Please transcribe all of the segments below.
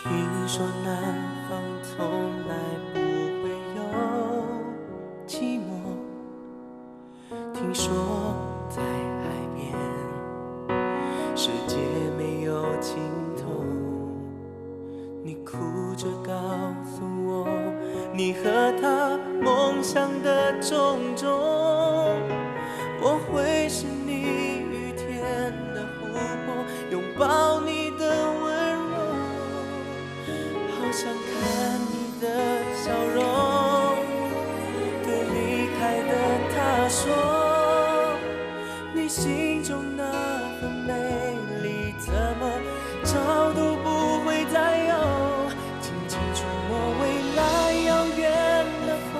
听说南方从来不会有寂寞，听说在海边世界没有尽头。你哭着告诉我，你和他梦想的种种，我会是你雨天的湖泊，拥抱你的温柔，好想看你的笑容。对离开的他说，你心中那份美丽怎么找都不会再有，轻轻触摸未来遥远的风，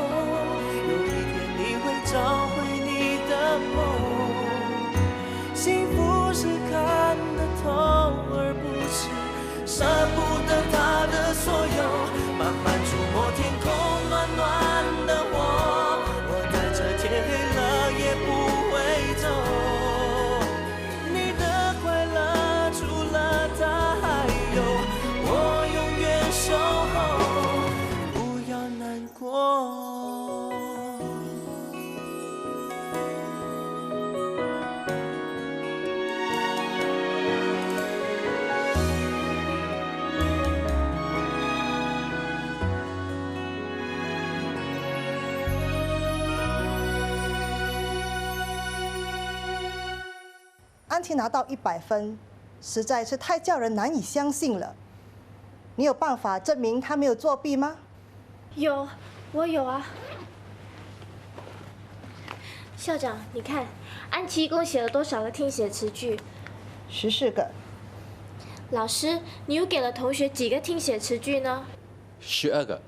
有一天你会找回你的梦。幸福是看得透，而不是舍不得他的所有，慢慢触摸天空暖暖的火，我在这天黑了也不会走。你的快乐除了他还有我永远守候，不要难过。安琪拿到100分，实在是太叫人难以相信了。你有办法证明她没有作弊吗？有，我有啊。校长，你看，安琪一共写了多少个听写词句14个。老师，你又给了同学几个听写词句呢？12个。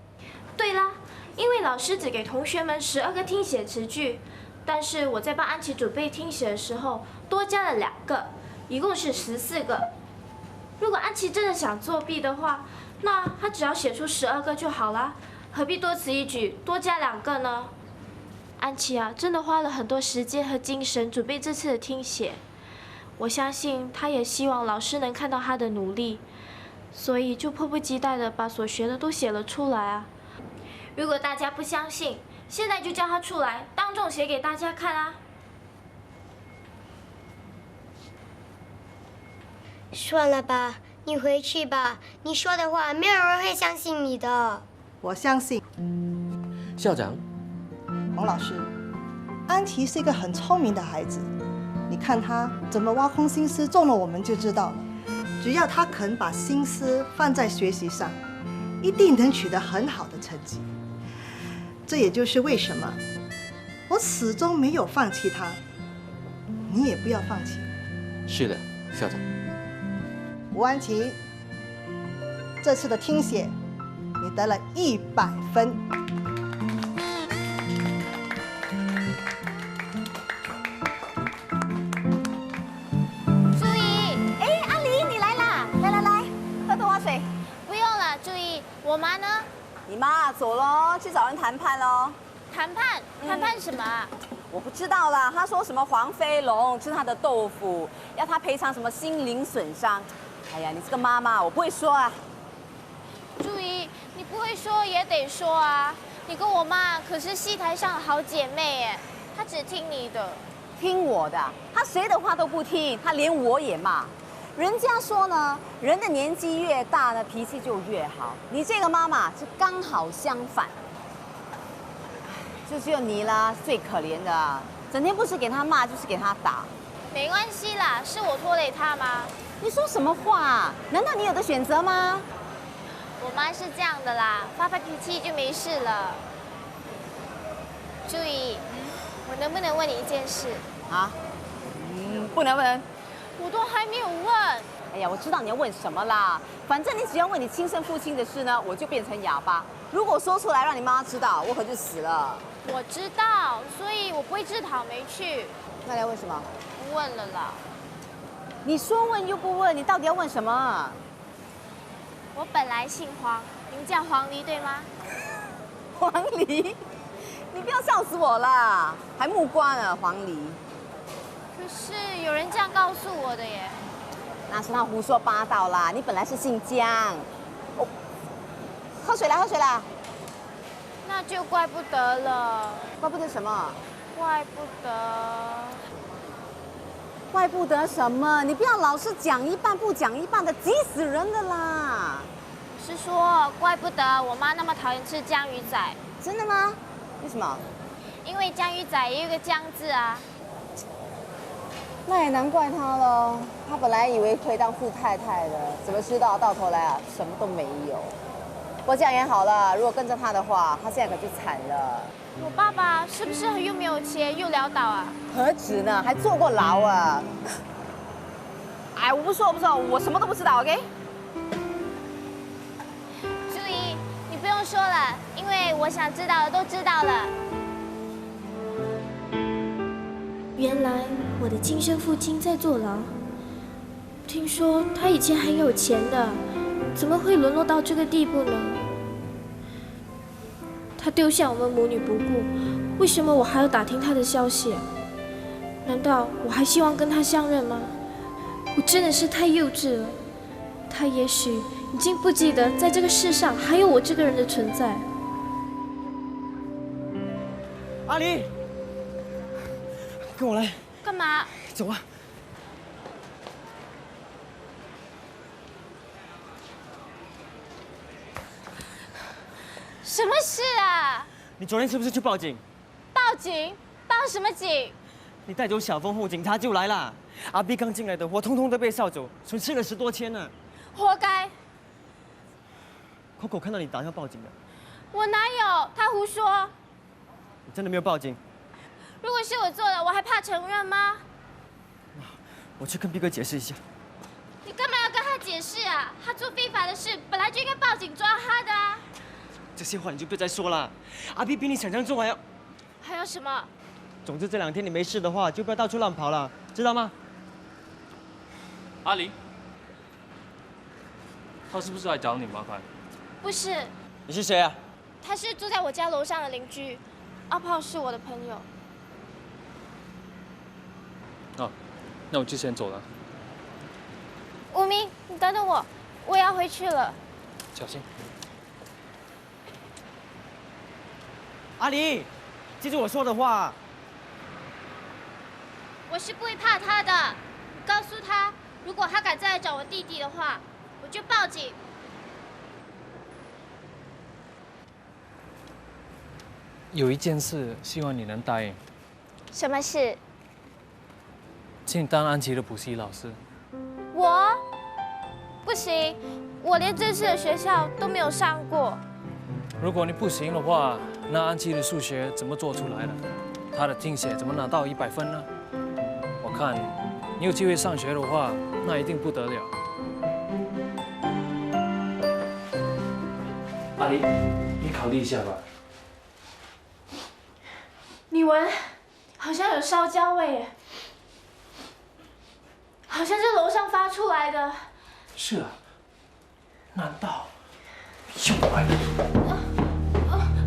对啦，因为老师只给同学们12个听写词句，但是我在帮安琪准备听写的时候，多加了2个，一共是14个。如果安琪真的想作弊的话，那她只要写出12个就好了，何必多此一举，多加2个呢？安琪啊，真的花了很多时间和精神准备这次的听写，我相信她也希望老师能看到她的努力，所以就迫不及待地把所学的都写了出来啊。如果大家不相信，现在就叫她出来，当众写给大家看啊！算了吧，你回去吧。你说的话，没有人会相信你的。我相信。校长，黄老师，安琪是一个很聪明的孩子，你看她怎么挖空心思中了我们就知道了。只要她肯把心思放在学习上，一定能取得很好的成绩。这也就是为什么我始终没有放弃她，你也不要放弃。是的，校长。吴安琪，这次的听写你得了100分。注意！哎，阿离，你来啦！来，喝豆花水。不用了，注意，我妈呢？你妈走喽，去找人谈判喽。谈判什么啊？我不知道啦，她说什么黄飞龙吃她的豆腐，要她赔偿什么心灵损伤。哎呀，你这个妈妈，我不会说啊。注意，你不会说也得说啊！你跟我妈可是戏台上的好姐妹耶，她只听你的。听我的，她谁的话都不听，她连我也骂。人家说呢，人的年纪越大呢，脾气就越好。你这个妈妈是刚好相反，就只有你啦，最可怜的，整天不是给她骂，就是给她打。没关系啦，是我拖累她吗？你说什么话？难道你有的选择吗？我妈是这样的啦，发脾气就没事了。注意，我能不能问你一件事？啊？不能。我都还没有问。哎呀，我知道你要问什么啦。反正你只要问你亲生父亲的事呢，我就变成哑巴。如果说出来让你妈知道，我可就死了。我知道，所以我不会自讨没趣。那你要问什么？不问了啦。你说问又不问，你到底要问什么？我本来姓黄，您叫黄鹂对吗？黄鹂，你不要笑死我啦！还木瓜呢，黄鹂。可是有人这样告诉我的耶。那是他胡说八道啦！你本来是姓姜。喝水啦，喝水啦。那就怪不得了，怪不得什么？怪不得。怪不得什么？你不要老是讲一半不讲一半的，急死人的啦！是说，怪不得我妈那么讨厌吃江鱼仔。真的吗？为什么？因为江鱼仔也有个江字啊。那也难怪他了。他本来以为可以当富太太的，怎么知道到头来啊，什么都没有。不过这样也好了，如果跟着他的话，他现在可就惨了。我爸爸是不是又没有钱又潦倒啊？何止呢，还坐过牢啊！哎，我不说，我什么都不知道 ，OK？ 朱怡，你不用说了，因为我想知道的都知道了。原来我的亲生父亲在坐牢，听说他以前很有钱的，怎么会沦落到这个地步呢？他丢下我们母女不顾，为什么我还要打听他的消息啊？难道我还希望跟他相认吗？我真的是太幼稚了。他也许已经不记得在这个世上还有我这个人的存在。阿离，跟我来。干嘛？走啊！什么事啊？你昨天是不是去报警？报警？报什么警？你带走小峰后，警察就来了。阿 B 刚进来的货，通通都被扫走，损失了10多千呢。活该！ Coco 看到你打算报警的，我哪有？他胡说。你真的没有报警？如果是我做的，我还怕承认吗？我去跟 B 哥解释一下。你干嘛要跟他解释啊？他做非法的事，本来就应该报警抓他的啊。这些话你就别再说了。阿 B 比你想象中还要……还有什么？总之这2天你没事的话，就不要到处乱跑了，知道吗？阿玲，他是不是来找你麻烦？不是，你是谁啊？他是住在我家楼上的邻居，阿炮是我的朋友。哦，那我就先走了。无名，你等等我，我也要回去了。小心。阿离，记住我说的话。我是不会怕他的，你告诉他，如果他敢再来找我弟弟的话，我就报警。有一件事，希望你能答应，什么事？请你当安琪的补习老师。我不行，我连正式的学校都没有上过。如果你不行的话，那安琪的数学怎么做出来的？她的听写怎么拿到100分呢？我看你有机会上学的话，那一定不得了。阿离，你考虑一下吧。你闻，好像有烧焦味耶，好像是楼上发出来的。是啊，难道有怪？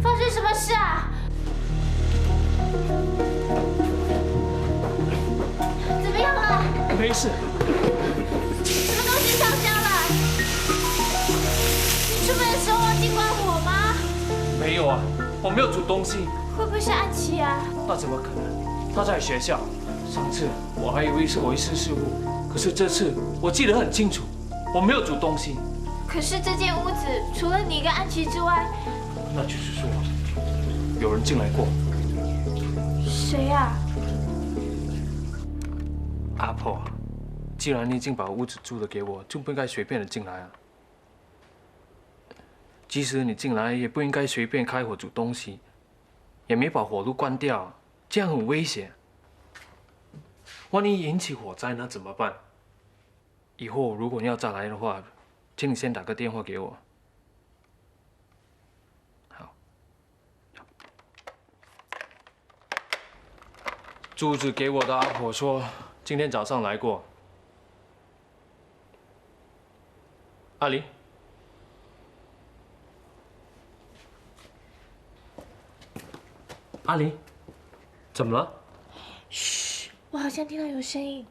发生什么事啊？怎么样了？没事。什么东西烧焦了？你出门的时候忘记关火吗？没有啊，我没有煮东西。会不会是安琪啊？那怎么可能？他在学校。上次我还以为是我一时失误，可是这次我记得很清楚，我没有煮东西。可是这间屋子除了你跟安琪之外，那就是说，有人进来过。谁啊？阿婆，既然你已经把屋子租了给我，就不应该随便的进来啊。即使你进来，也不应该随便开火煮东西，也没把火炉关掉，这样很危险。万一引起火灾，那怎么办？以后如果你要再来的话，请你先打个电话给我。好。租子给我的阿婆说，今天早上来过。阿离。阿离，怎么了？嘘，我好像听到有声音。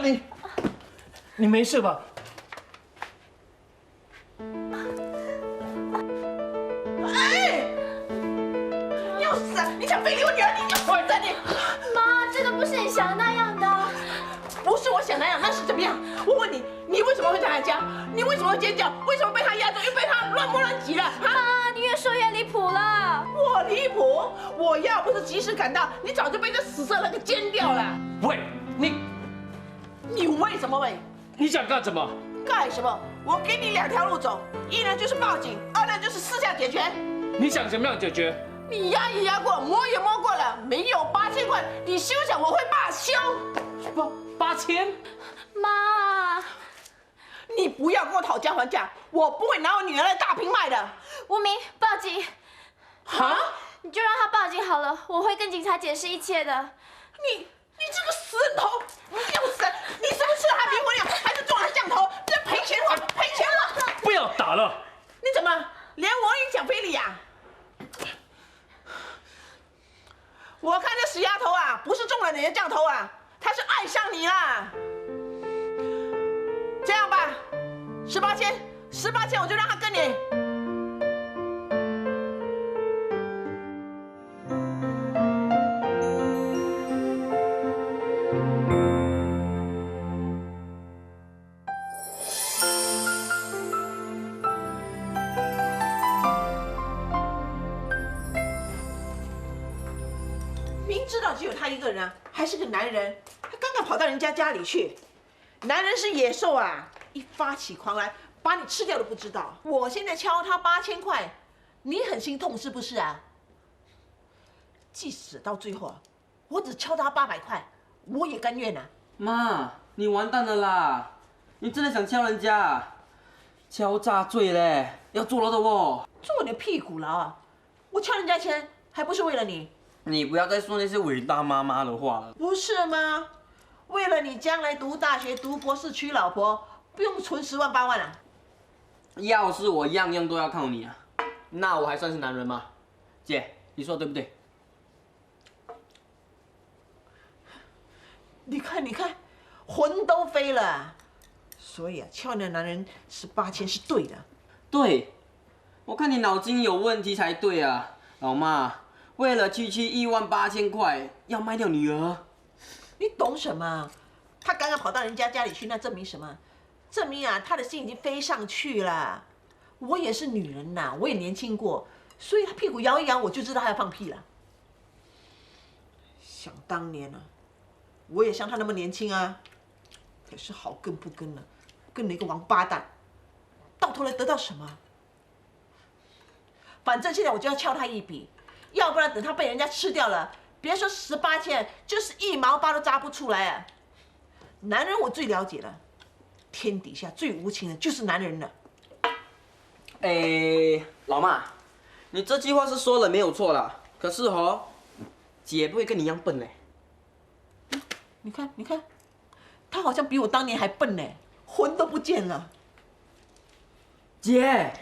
你，你没事吧？哎，你要死啊！你想非礼我女儿，你要死的你！妈，这个不是你想的那样的。不是我想那样，那是怎么样？我问你，你为什么会在他家？你为什么会尖叫？为什么被他压着，又被他乱摸乱挤了？啊！妈，你越说越离谱了。我离谱？我要不是及时赶到，你早就被这死色那个奸掉了。喂，你为什么喂？你想干什么？干什么？我给你2条路走，一呢就是报警，二呢就是私下解决。你想怎么样解决？你压也压过，摸也摸过了，没有8000块，你休想我会罢休。 8000？妈，你不要跟我讨价还价，我不会拿我女儿来大平卖的。无名，报警！哈？你就让他报警好了，我会跟警察解释一切的。你这个死人头，你要死！你是不是吃了他迷魂药，还是中了他降头？这赔钱了，赔钱了！不要打了！你怎么连我也讲非礼呀？我看这死丫头啊，不是中了你的降头啊，她是爱上你啦。这样吧，18千我就让她跟你。 明知道只有他一个人啊，还是个男人，他刚刚跑到人家家里去。男人是野兽啊，一发起狂来，把你吃掉都不知道。我现在敲他8000块，你很心痛是不是啊？即使到最后啊，我只敲他800块，我也甘愿啊。妈，你完蛋了啦！你真的想敲人家？敲诈罪嘞，要坐牢的哦。坐你的屁股了啊！我敲人家钱还不是为了你？ 你不要再说那些伟大妈妈的话了，不是吗？为了你将来读大学、读博士、娶老婆，不用存10万8万啊！要是我样样都要靠你啊，那我还算是男人吗？姐，你说对不对？你看，魂都飞了。所以啊，敲你的男人18千是对的。对，我看你脑筋有问题才对啊，老妈。 为了区18000块，要卖掉女儿，你懂什么？他刚刚跑到人家家里去，那证明什么？证明啊，他的心已经飞上去了。我也是女人呐，我也年轻过，所以他屁股摇一摇，我就知道他要放屁了。想当年啊，我也像他那么年轻啊，可是好跟不跟了，跟了一个王八蛋，到头来得到什么？反正现在我就要敲他一笔。 要不然等他被人家吃掉了，别说18千，就是1毛8都扎不出来啊！男人我最了解了，天底下最无情的就是男人了。老妈，你这句话是说了没有错啦，可是哦，姐不会跟你一样笨嘞。你看，他好像比我当年还笨呢，魂都不见了。姐，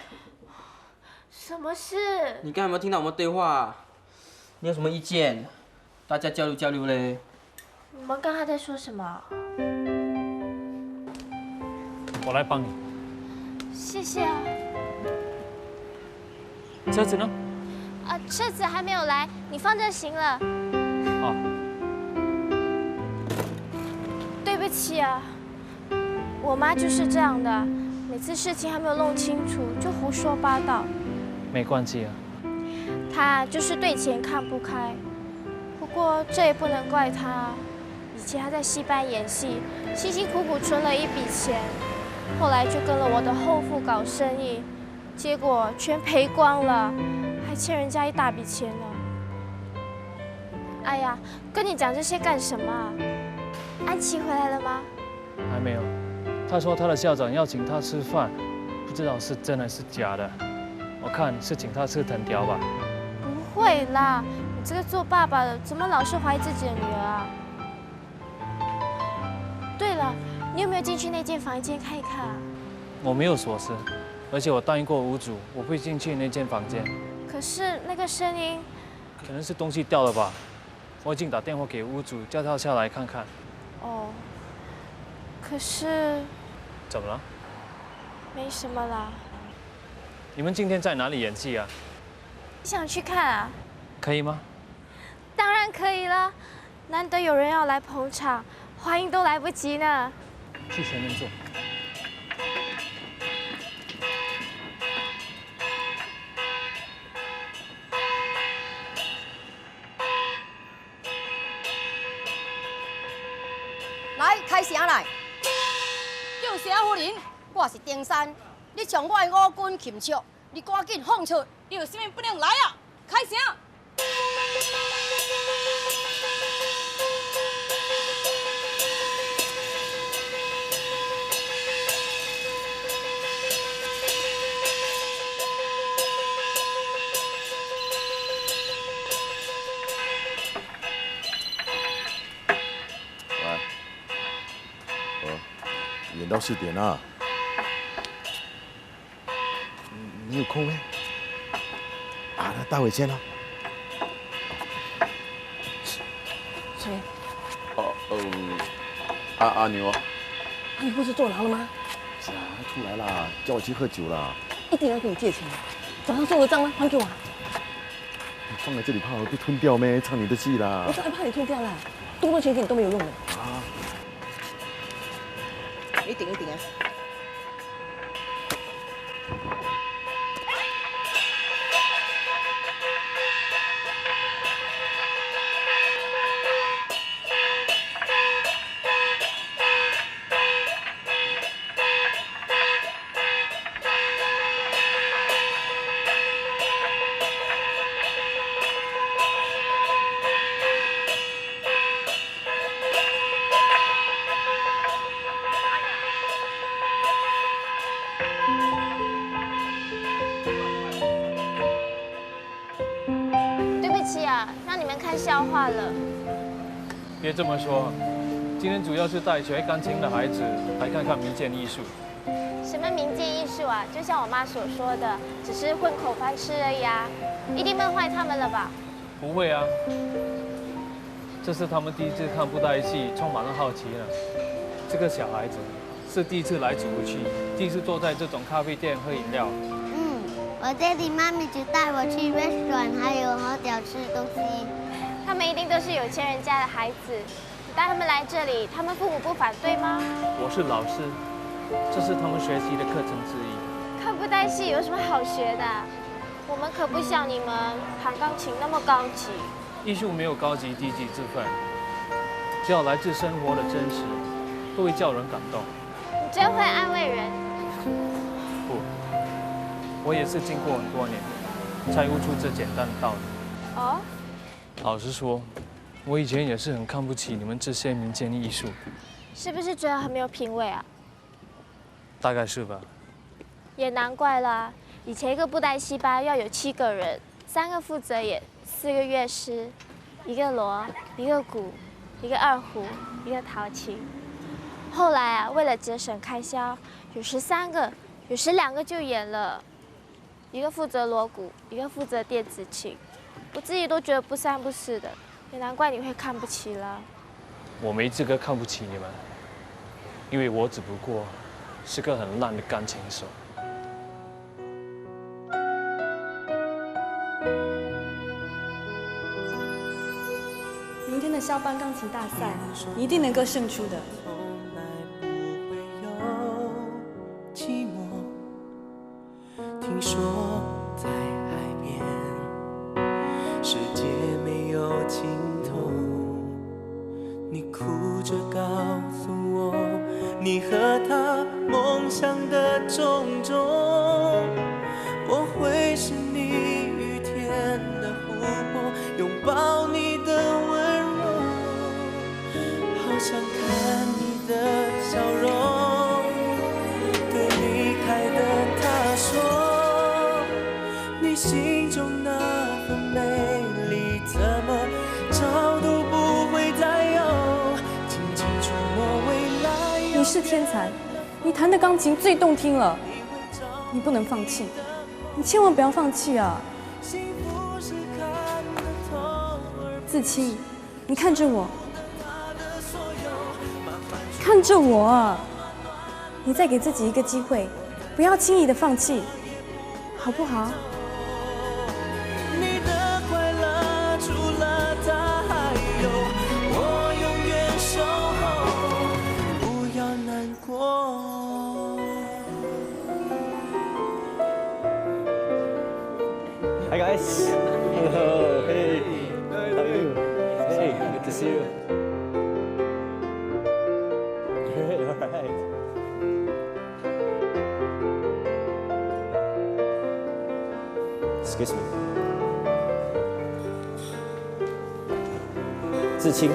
什么事？你刚才有没有听到我们对话？你有什么意见？大家交流交流嘞。你们刚才在说什么？我来帮你。谢谢啊。车子呢？车子还没有来，你放这行了。哦。对不起啊，我妈就是这样的，每次事情还没有弄清楚就胡说八道。没关系啊。 他就是对钱看不开，不过这也不能怪他。以前他在戏班演戏，辛辛苦苦存了一笔钱，后来就跟了我的后父搞生意，结果全赔光了，还欠人家一大笔钱呢。哎呀，跟你讲这些干什么啊？安琪回来了吗？还没有。他说他的校长要请他吃饭，不知道是真的是假的。我看是请他吃藤条吧。 不会啦，你这个做爸爸的怎么老是怀疑自己的女儿啊？对了，你有没有进去那间房间看一看啊？我没有锁匙，而且我答应过屋主，我会进去那间房间。可是那个声音，可能是东西掉了吧。我已经打电话给屋主，叫他下来看看。哦，可是怎么了？没什么啦。你们今天在哪里演戏啊？想去看啊？可以吗？当然可以了，难得有人要来捧场，欢迎都来不及呢。去前面坐。来，开声来！叫谢夫人，我是丁山，你将我的五军擒捉，你赶紧放出！你有啥物不能来啊？开声！演到4点了，你有空没？啊，那待会见了。谁？阿牛啊。你不是坐牢了吗？是啊，他出来了，叫我去喝酒了。一定要跟你借钱，早上做的账呢，还给我。你放在这里怕我被吞掉咩？唱你的戏啦。我早就怕你吞掉了，多钱给你都没有用的。啊。你顶一顶啊！让你们看笑话了。别这么说，今天主要是带学钢琴的孩子来看看民间艺术。什么民间艺术啊？就像我妈所说的，只是混口饭吃而已啊，一定闷坏他们了吧？不会啊，这是他们第一次看布袋戏，充满了好奇呢。这个小孩子是第一次来主屋区，第一次坐在这种咖啡店喝饮料。我爹地妈咪只带我去 restaurant， 还有好屌吃的东西。他们一定都是有钱人家的孩子，你带他们来这里，他们父母不反对吗？我是老师，这是他们学习的课程之一。看布袋戏有什么好学的？我们可不像你们弹钢琴那么高级。艺术没有高级低级之分，只要来自生活的真实，都会叫人感动。你真会安慰人。不，我也是经过很多年，才悟出这简单的道理。哦？老实说，我以前也是很看不起你们这些民间艺术。是不是觉得很没有品味啊？大概是吧。也难怪啦，以前一个布袋戏班要有7个人，3个负责演，4个乐师，1个锣，1个鼓，1个二胡，1个陶琴。后来啊，为了节省开销，有时3个，有时2个就演了，1个负责锣鼓，1个负责电子琴。我自己都觉得不三不四的，也难怪你会看不起了。我没资格看不起你们，因为我只不过是个很烂的钢琴手。明天的校班钢琴大赛，你一定能够胜出的。听说在海边，世界没有尽头。你哭着告诉我，你和他梦想的种种。我会是你雨天的湖泊，拥抱你的温柔，好想看你的笑容。对离开的他说，你心中那份美丽怎么找都不会再有，紧紧触摸未来。你是天才，你弹的钢琴最动听了，你不能放弃，你千万不要放弃啊！自清，你看着我，看着我，你再给自己一个机会，不要轻易的放弃，好不好？你的快乐除了他还有我永远守候，不要难过。Hi guys. Hello. Hey. How are you? Hey, good to see you. Great. All right. Excuse me. 志清，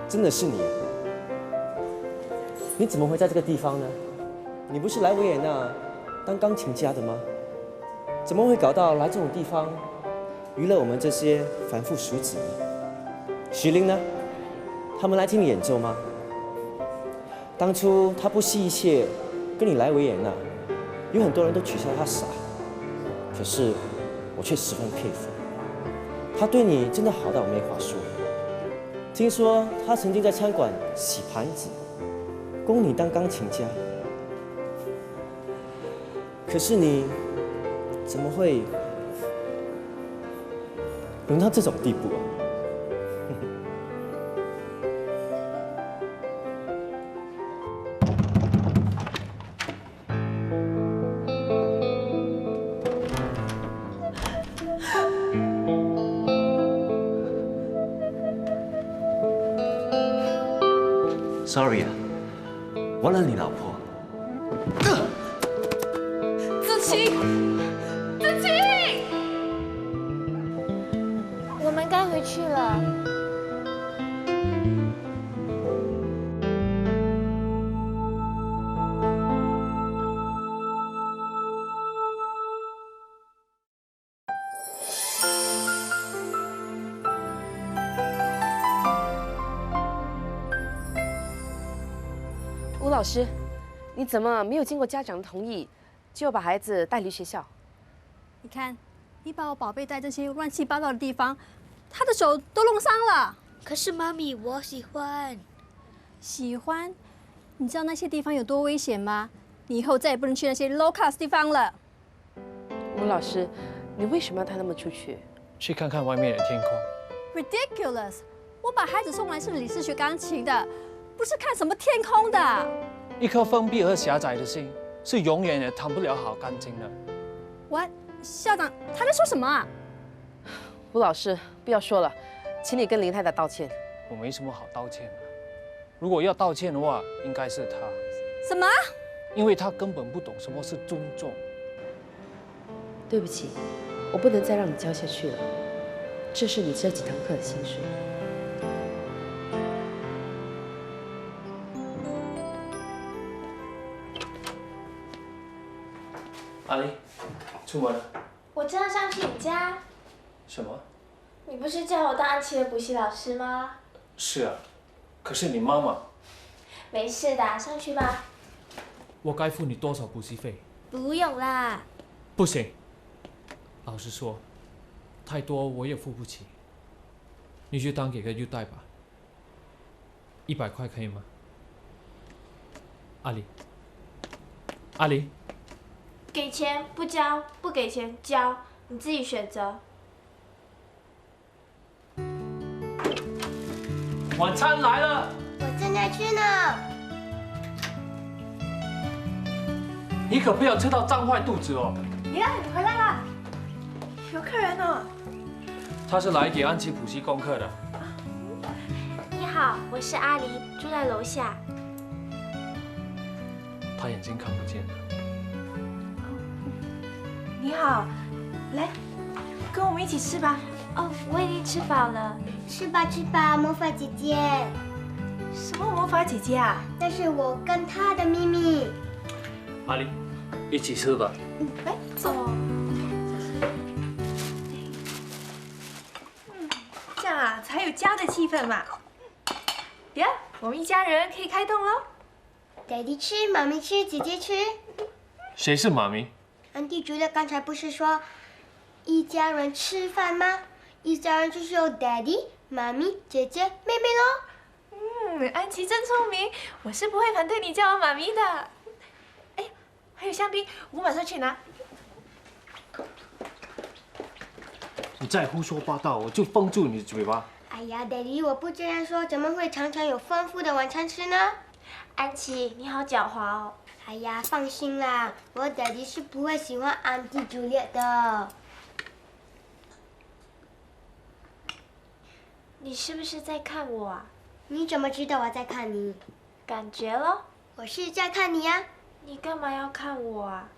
真的是你？你怎么会在这个地方呢？你不是来维也纳当钢琴家的吗？怎么会搞到来这种地方娱乐我们这些凡夫俗子呢？徐玲呢？他们来听你演奏吗？当初他不惜一切跟你来维也纳，有很多人都取笑他傻，可是我却十分佩服。他对你真的好到我没话说。听说他曾经在餐馆洗盘子，供你当钢琴家。可是你怎么会沦到这种地步啊？Sorry 啊，忘了你老婆。子晴，子晴，我们该回去了。吴老师，你怎么没有经过家长的同意，就把孩子带离学校？你看，你把我宝贝带这些乱七八糟的地方，他的手都弄伤了。可是妈咪，我喜欢。喜欢？你知道那些地方有多危险吗？你以后再也不能去那些 low class 地方了。吴老师，你为什么要带他们出去？去看看外面的天空。Ridiculous！ 我把孩子送来是理是学钢琴的，不是看什么天空的。一颗封闭而狭窄的心，是永远也谈不了好干净的。What？ 校长，他在说什么啊？吴老师，不要说了，请你跟林太太道歉。我没什么好道歉的。如果要道歉的话，应该是他。什么？因为他根本不懂什么是尊重。对不起，我不能再让你教下去了。这是你这几堂课的薪水。阿丽，出门了。我正要上去你家。什么？你不是叫我当安琪的补习老师吗？是啊，可是你妈妈。没事的，上去吧。我该付你多少补习费？不用啦。不行。老实说，太多我也付不起。你就当给个优待吧。100块可以吗？阿丽。阿丽。给钱不交，不给钱交，你自己选择。晚餐来了。我正在吃呢。你可不要吃到胀坏肚子哦。你看，你回来了，有客人哦。他是来给安琪补习功课的。你好，我是阿离，住在楼下。他眼睛看不见了。你好，来，跟我们一起吃吧。哦，我已经吃饱了。吃吧吃吧，魔法姐姐。什么魔法姐姐啊？那是我跟她的秘密。阿丽，一起吃吧。来，走。这样啊，才有家的气氛嘛。呀，我们一家人可以开动喽。Daddy 吃，妈咪吃，姐姐吃。谁是妈咪？安迪觉得刚才不是说一家人吃饭吗？一家人就是有 Daddy、妈咪、姐姐、妹妹喽。安琪真聪明，我是不会反对你叫我妈咪的。哎，还有香槟，我马上去拿。你再胡说八道，我就封住你的嘴巴。哎呀，Daddy，我不这样说，怎么会常常有丰富的晚餐吃呢？安琪，你好狡猾哦。哎呀，放心啦，我Daddy是不会喜欢安迪朱丽的。你是不是在看我啊？你怎么知道我在看你？感觉咯。我是在看你呀。你干嘛要看我啊？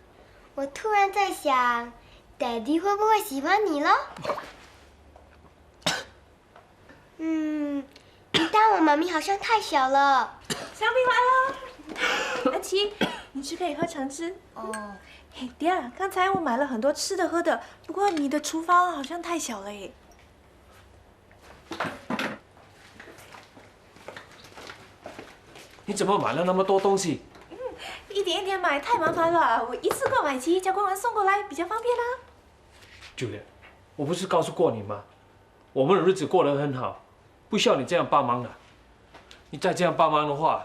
我突然在想 ，Daddy 会不会喜欢你咯？你当我妈咪好像太小了。香槟来了。安琪，你去可以喝橙汁。哦。嘿，迪尔，刚才我买了很多吃的喝的，不过你的厨房好像太小了耶。你怎么买了那么多东西？一点一点买太麻烦了，我一次购买齐，加工完送过来比较方便啊。Julia，我不是告诉过你吗？我们的日子过得很好，不需要你这样帮忙的。你再这样帮忙的话，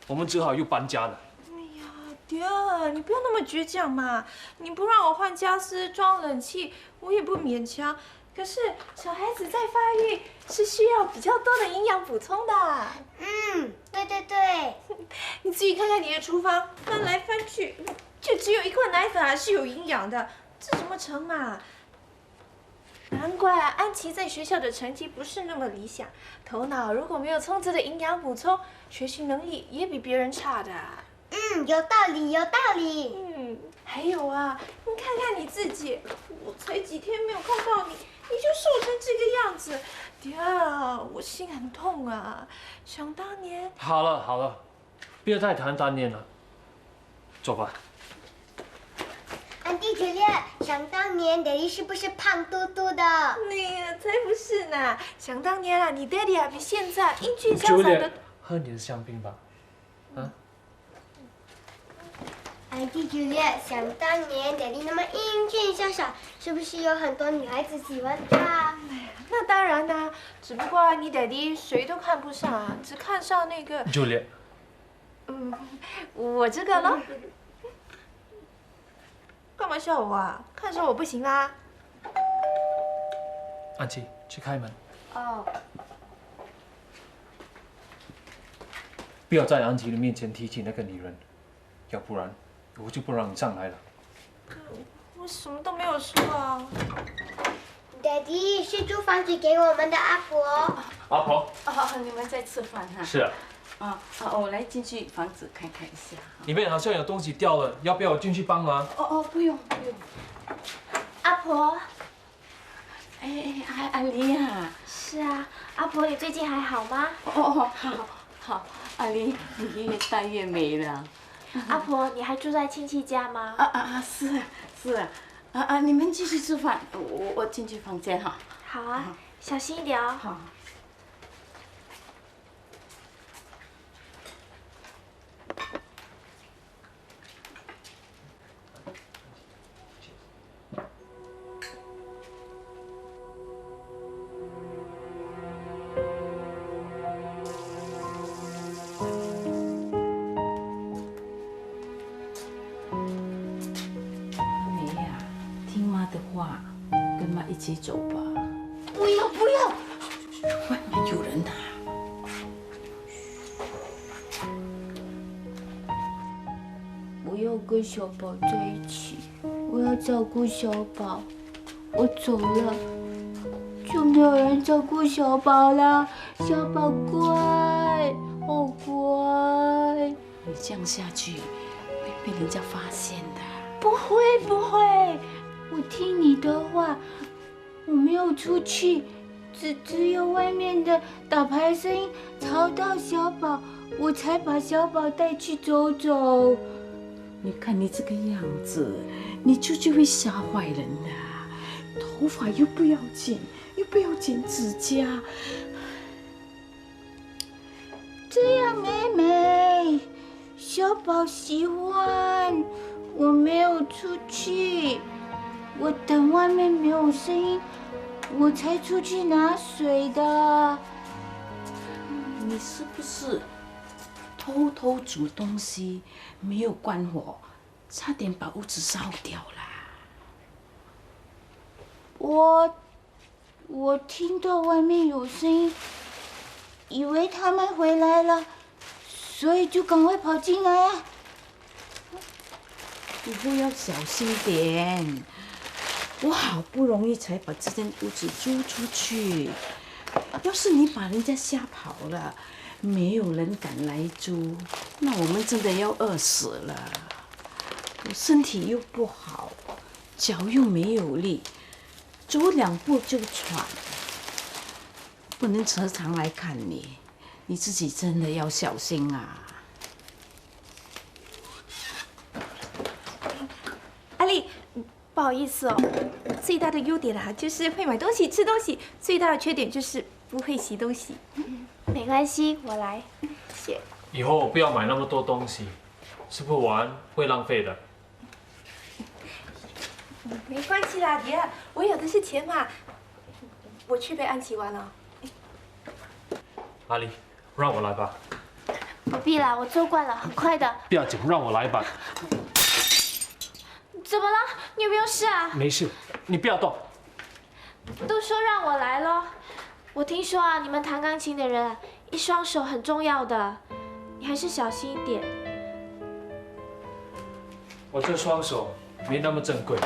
我们只好又搬家了。哎呀，迪尔，你不要那么倔强嘛！你不让我换家私、装冷气，我也不勉强。可是小孩子在发育是需要比较多的营养补充的。对对对。你自己看看你的厨房，翻来翻去，就只有一罐奶粉还是有营养的，这怎么成嘛？难怪安琪在学校的成绩不是那么理想，头脑如果没有充足的营养补充，学习能力也比别人差的。有道理，有道理。还有啊，你看看你自己，我才几天没有看到你，你就瘦成这个样子，迪尔，我心很痛啊！想当年……好了好了，不要再谈当年了，走吧。安迪朱丽，想当年Daddy是不是胖嘟嘟的？才不是呢！想当年啊，你Daddy啊比现在英俊潇洒的。喝你的香槟吧，啊？安迪朱丽，想当年Daddy那么英俊潇洒，是不是有很多女孩子喜欢他？那当然啦，只不过你Daddy谁都看不上啊，只看上那个。Julia。我这个呢？干嘛笑我啊？看上我不行啦。安琪，去开门。哦。不要在安琪的面前提起那个女人，要不然我就不让你上来了。我什么都没有说啊。Daddy 是租房子给我们的阿婆。阿婆。你们在吃饭哈？是啊。我来进去房子看看一下。里面好像有东西掉了，要不要我进去帮忙？不用。阿婆。阿丽呀。是啊，阿婆，你最近还好吗？好，阿丽，你越大越美了。阿婆，你还住在亲戚家吗？是啊，你们继续吃饭，我进去房间哈。好啊，小心一点哦。好。一起走吧。不要！外面有人啊！我要跟小宝在一起，我要照顾小宝。我走了，就没有人照顾小宝了。小宝乖，好乖。你这样下去会被人家发现的。不会，我听你的话。我没有出去，只有外面的打牌声音吵到小宝，我才把小宝带去走走。你看你这个样子，你出去会吓坏人的。头发又不要剪指甲。这样妹妹，小宝喜欢。我没有出去，我等外面没有声音。我才出去拿水的。你是不是偷偷煮东西，没有关火，差点把屋子烧掉了？我听到外面有声音，以为他们回来了，所以就赶快跑进来啊！以后要小心点。我好不容易才把这间屋子租出去，要是你把人家吓跑了，没有人敢来租，那我们真的要饿死了。我身体又不好，脚又没有力，走2步就喘，不能时常来看你，你自己真的要小心啊！阿丽，不好意思哦，最大的优点啦就是会买东西、吃东西，最大的缺点就是不会洗东西。没关系，我来。谢。以后不要买那么多东西，吃不完会浪费的。没关系啦，爹，我有的是钱嘛。我去陪安琪玩了。阿丽，让我来吧。不必啦，我做惯了，很快的。不要紧，让我来吧。怎么了？你有没有事啊？没事，你不要动。都说让我来了。我听说啊，你们弹钢琴的人一双手很重要的，你还是小心一点。我这双手没那么珍贵。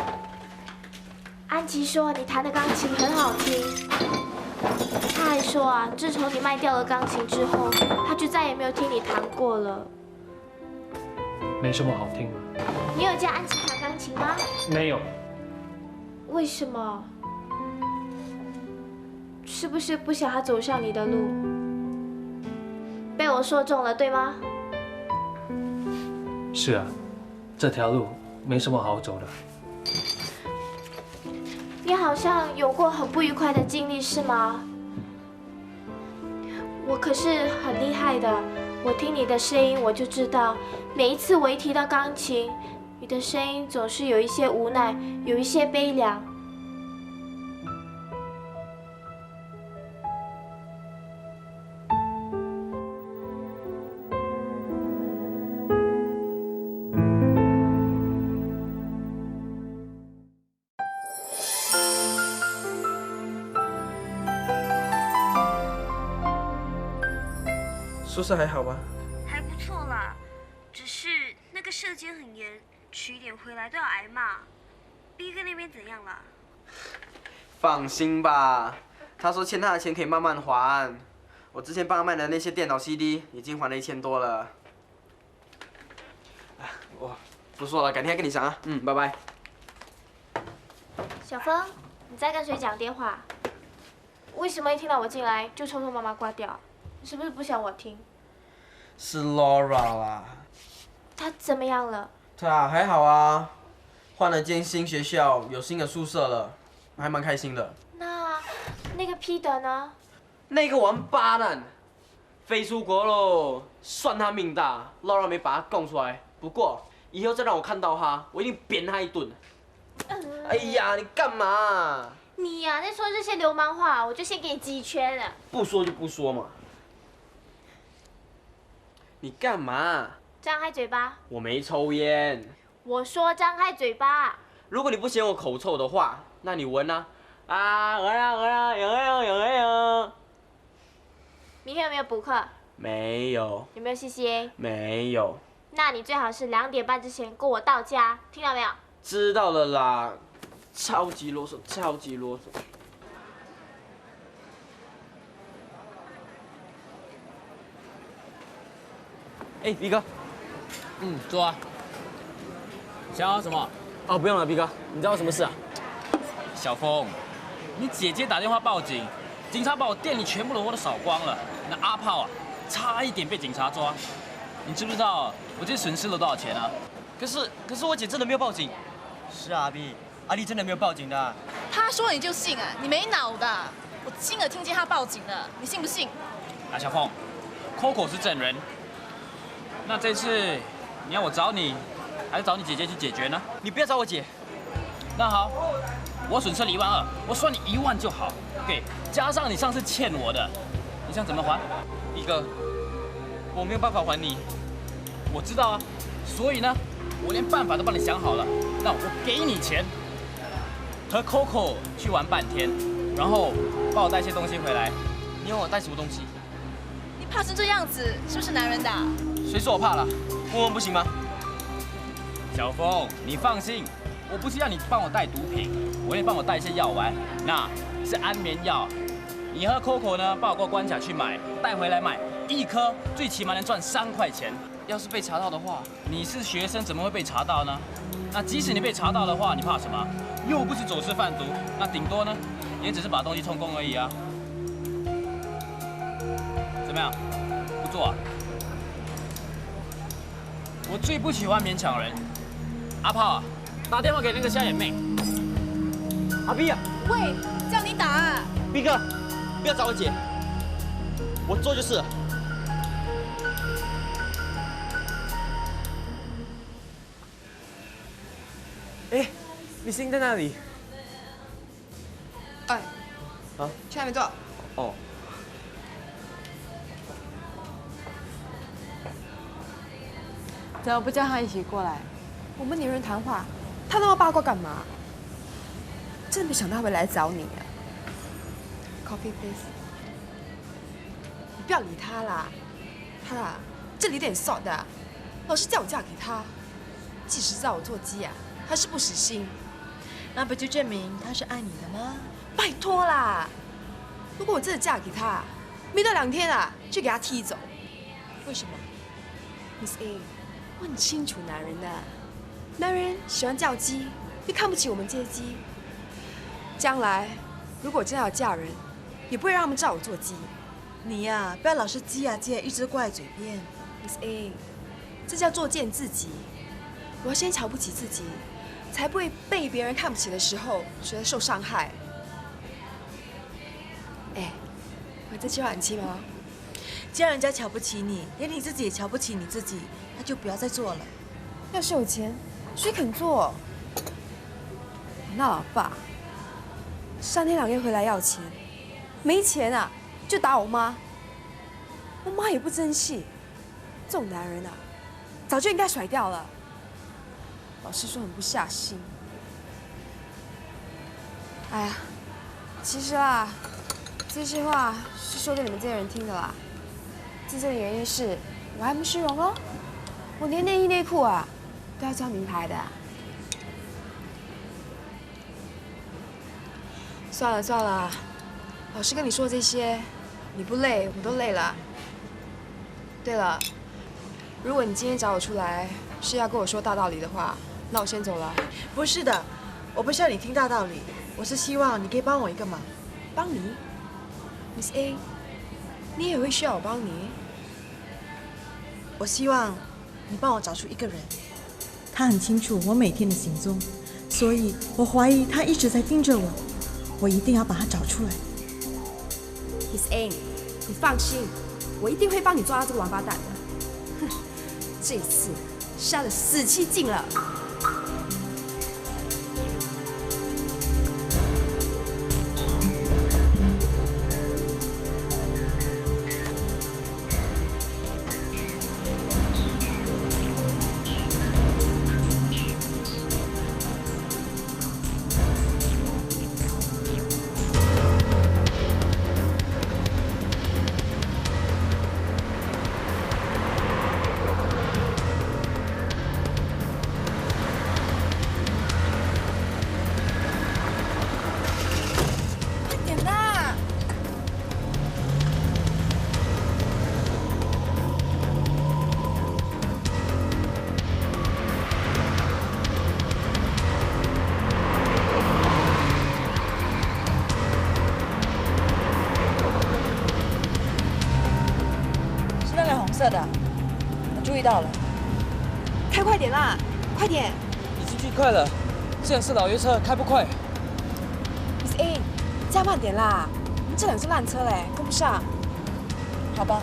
安琪说你弹的钢琴很好听，她还说啊，自从你卖掉了钢琴之后，她就再也没有听你弹过了。没什么好听的。你有教安琪弹钢琴吗？没有。为什么？是不是不想她走上你的路？被我说中了，对吗？是啊，这条路没什么好走的。你好像有过很不愉快的经历，是吗？我可是很厉害的，我听你的声音我就知道，每一次我一提到钢琴，你的声音总是有一些无奈，有一些悲凉。宿舍还好吗？还不错啦，只是那个舍监很严，迟一点回来都要挨骂。B 哥那边怎样了？放心吧，他说欠他的钱可以慢慢还。我之前帮他卖的那些电脑 CD 已经还了1000多了。我不说了，改天再跟你讲啊。拜拜。小峰，你在跟谁讲电话？为什么一听到我进来就偷偷妈妈挂掉？你是不是不想我听？是 Laura 啦。她怎么样了？她还好啊，换了间新学校，有新的宿舍了，还蛮开心的。那个 Peter 呢？那个王八蛋，飞出国喽，算他命大，Laura 没把他供出来。不过以后再让我看到他，我一定扁他一顿。哎呀，你干嘛？你呀，在说这些流氓话，我就先给你击拳了。不说就不说嘛。你干嘛？张开嘴巴。我没抽烟。我说张开嘴巴。如果你不嫌我口臭的话，那你闻啊。有。明天有没有补课？没有。有没有CCA？没有。那你最好是2点半之前跟我到家，听到没有？知道了啦，超级啰嗦，超级啰嗦。哎，B 哥。坐啊。想要什么？哦，不用了，B 哥，你知道什么事啊？小峰，你姐姐打电话报警，警察把我店里全部的货都扫光了。那阿炮啊，差一点被警察抓。你知不知道我这损失了多少钱啊？可是我姐真的没有报警。是啊 ，B， 阿丽真的没有报警的。他说你就信啊？你没脑的！我亲耳听见他报警了，你信不信？啊，小凤 ，Coco 是证人。那这次你要我找你，还是找你姐姐去解决呢？你不要找我姐。那好，我损失了12000，我算你1万就好。OK， 加上你上次欠我的，你想怎么还？一哥，我没有办法还你。我知道啊，所以呢，我连办法都帮你想好了。那我给你钱，和 Coco 去玩半天，然后帮我带些东西回来。你要我带什么东西？你怕成这样子，是不是男人的？谁说我怕了？问问不行吗？小峰，你放心，我不是要你帮我带毒品，我也帮我带一些药丸，那是安眠药。你和 Coco 呢，帮我过关卡去买，带回来卖，一颗最起码能赚3块钱。要是被查到的话，你是学生怎么会被查到呢？那即使你被查到的话，你怕什么？又不是走私贩毒，那顶多呢，也只是把东西充公而已啊。怎么样？不做啊？我最不喜欢勉强人。阿炮啊，打电话给那个瞎眼妹。阿 B 啊，喂，叫你打啊。B 哥，不要找我姐，我做就是了。哎，你心在那里？哎，啊？去那边坐。哦。怎么不叫他一起过来？我们女人谈话，他那么八卦干嘛？真没想到他会来找你啊 ！Coffee please。你不要理他啦，他啦，这里有点 short 的，老师叫我嫁给他，即使让我做鸡啊，他是不死心。那不就证明他是爱你的吗？拜托啦！如果我真的嫁给他，没到2天啊，就给他踢走。为什么 ？Miss A， 我很清楚男人的，男人喜欢叫鸡，又看不起我们这些鸡。将来如果真要嫁人，也不会让他们照我做鸡。你呀，不要老是鸡呀鸡呀一直挂在嘴边。Miss A， 这叫作践自己。我要先瞧不起自己，才不会被别人看不起的时候觉得受伤害。哎，我这句话很气吗？既然人家瞧不起你，连你自己也瞧不起你自己，那就不要再做了。要是有钱，谁肯做？那老爸3天2夜回来要钱，没钱啊就打我妈，我妈也不争气。这种男人啊，早就应该甩掉了。老实说，很不下心。哎呀，其实啦，这些话是说给你们这些人听的啦。真正的原因是我还没虚荣哦，我连内衣内裤啊都要挑名牌的。算了算了，老师跟你说这些，你不累我都累了。对了，如果你今天找我出来是要跟我说大道理的话，那我先走了。不是的，我不需要你听大道理，我是希望你可以帮我一个忙。帮你 ，Miss A， 你也会需要我帮你？我希望你帮我找出一个人，他很清楚我每天的行踪，所以我怀疑他一直在盯着我，我一定要把他找出来。Miss A， 你放心，我一定会帮你抓到这个王八蛋的。哼，这次杀得死期尽了。色的，我注意到了。开快点啦，快点！已经最快了，这辆是老爷车，开不快。Miss A， 加慢点啦，我们这辆是烂车嘞，跟不上。好吧。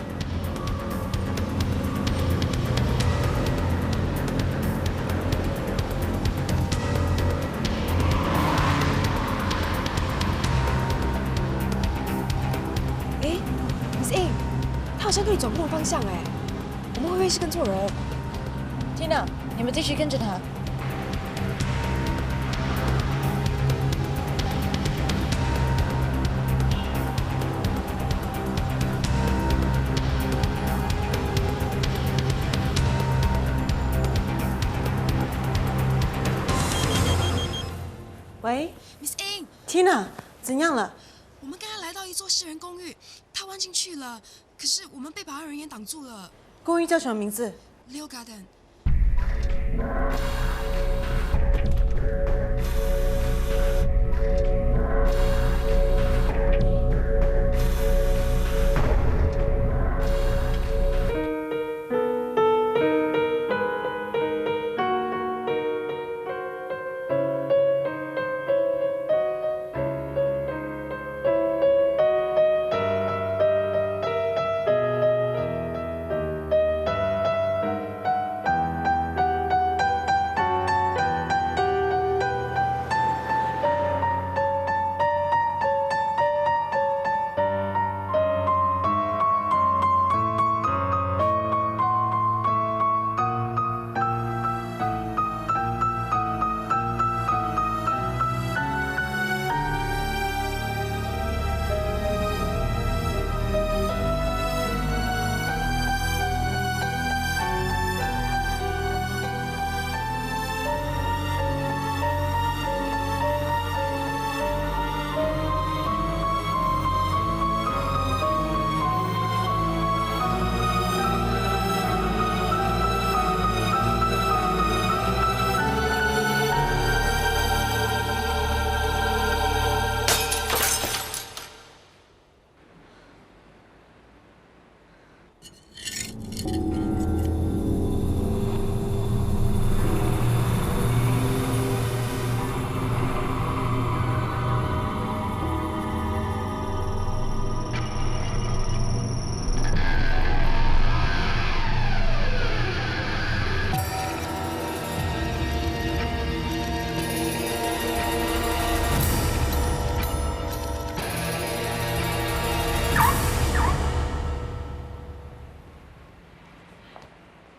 Miss A， 他好像可以转不同方向哎，我们会不会是跟错人 ？Tina， 你们继续跟着他。喂 ，Miss A， Tina， 怎样了？我们刚刚来到一座私人公寓，他弯进去了，可是我们被保安人员挡住了。公寓叫什么名字 ？Leo Garden。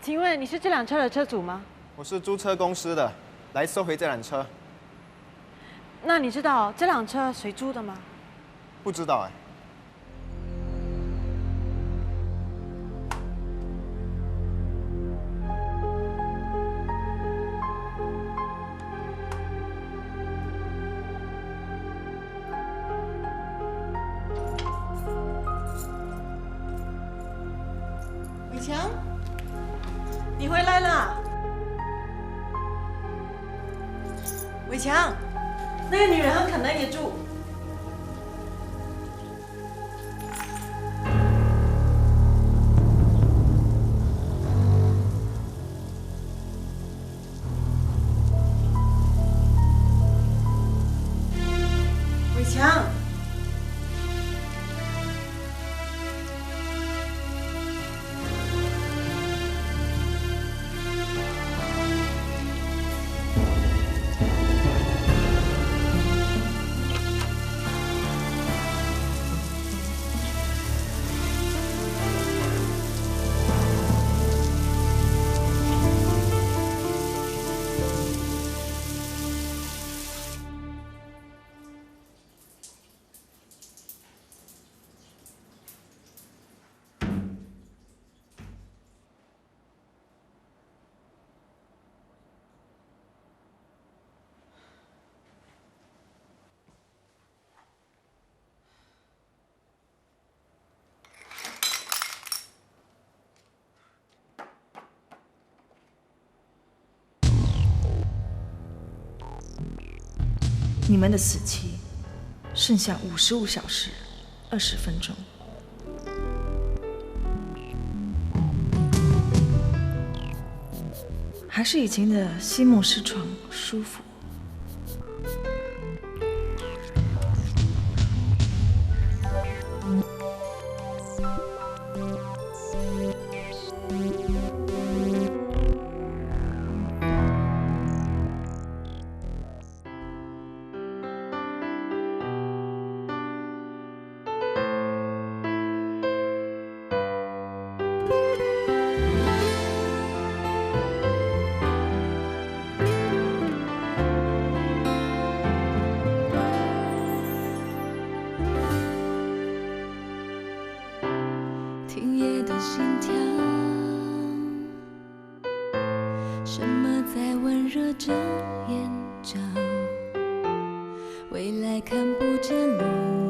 请问你是这辆车的车主吗？我是租车公司的，来收回这辆车。那你知道这辆车谁租的吗？不知道哎。伟强，你回来了。伟强，那个女人很可能也住。伟强。你们的死期剩下55小时20分钟。还是以前的西梦尸床舒服。听夜的心跳，什么在温热着眼角？未来看不见路。